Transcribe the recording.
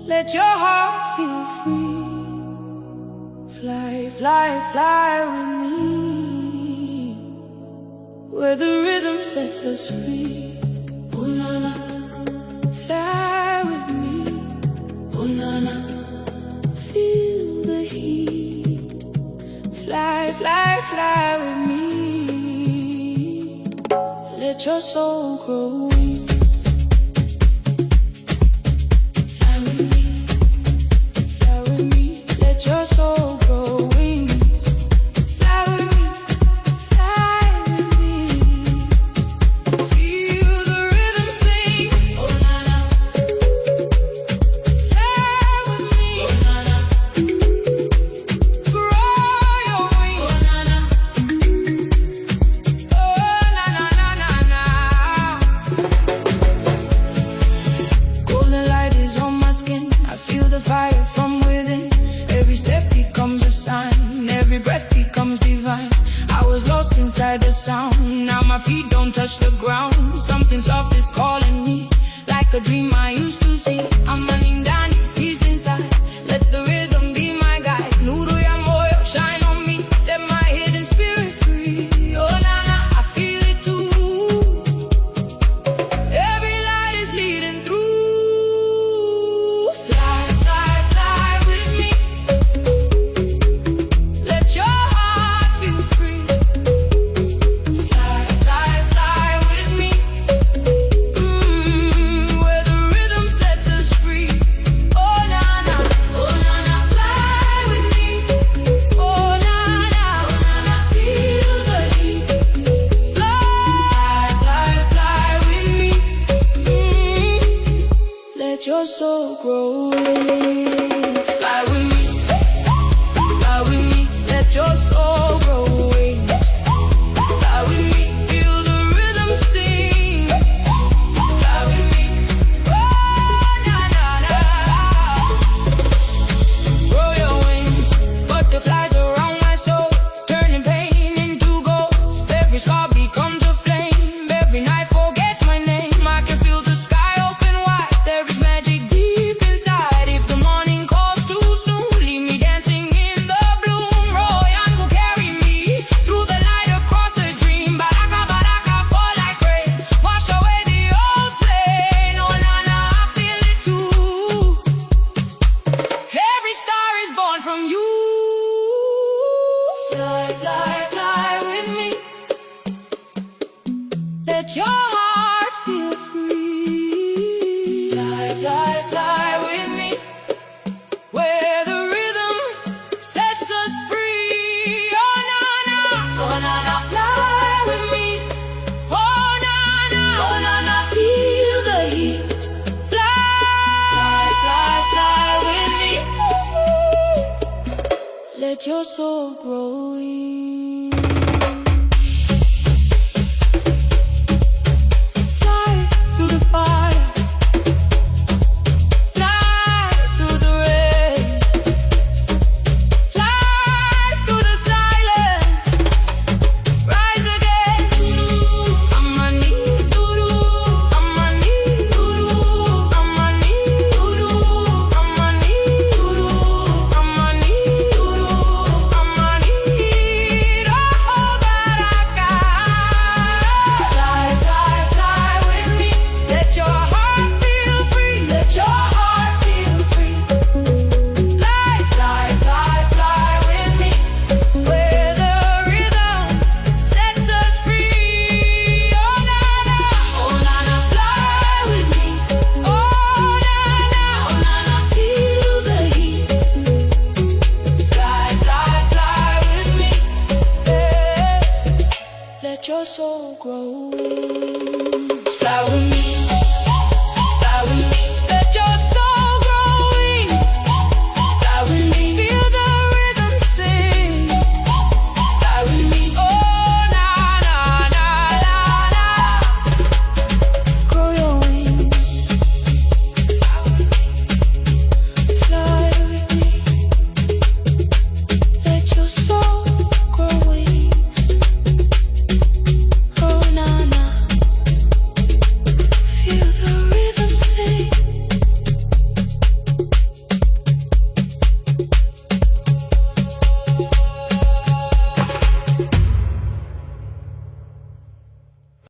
Let your heart feel free. Fly, fly, fly with me, where the rhythm sets us free. Oh na na, fly with me. Oh na na, feel the heat. Fly, fly, fly with me. Let your soul grow wings. Fly with me, fly with me. Let your soul grow wings. Fly with me, fly with me. Feel the rhythm sing. Oh na na, fly with me. Oh na na, grow your wings. Oh na na, oh na na na na na. Golden light is on my skin. I feel the fire from within. Every step becomes a sign, every breath becomes divine. I was lost inside the sound, now my feet don't touch the ground. Something soft is calling me, like a dream I used to see. I'm running down your peace inside, let the rhythm be my guide. Nuru ya moyo, shine on me, set my hidden spirit free. Oh na na, I feel it too. Every light is leading through. Fly, fly, fly with me. Let your heart feel free. Fly, fly, fly with me. Where the rhythm sets us free. Oh na na, fly with me. Oh na na, feel the heat. Fly, fly, fly with me. Let your soul grow wings. Fly with me, fly with me. Let your soul grow wings. Fly with me, feel the rhythm sing. Fly with me, oh na na na. Grow your wings, butterflies around my soul, turning pain into gold. Every scar becomes a flame, every night forgets my name. I can feel the sky open wide, there is magic deep inside. If the morning calls too soon, leave me dancing in the bloom. Royan will carry me through the light across the dream. Baraka, baraka, fall like rain, wash away the old pain. Oh na na, I feel it too. Every star is born from you. Fly, fly, fly with me. Let your heart feel free. Fly, fly, fly with me, where the rhythm sets us free. Oh na na, fly with me. Oh na na, feel the heat. Fly, fly, fly with me. Let your soul grow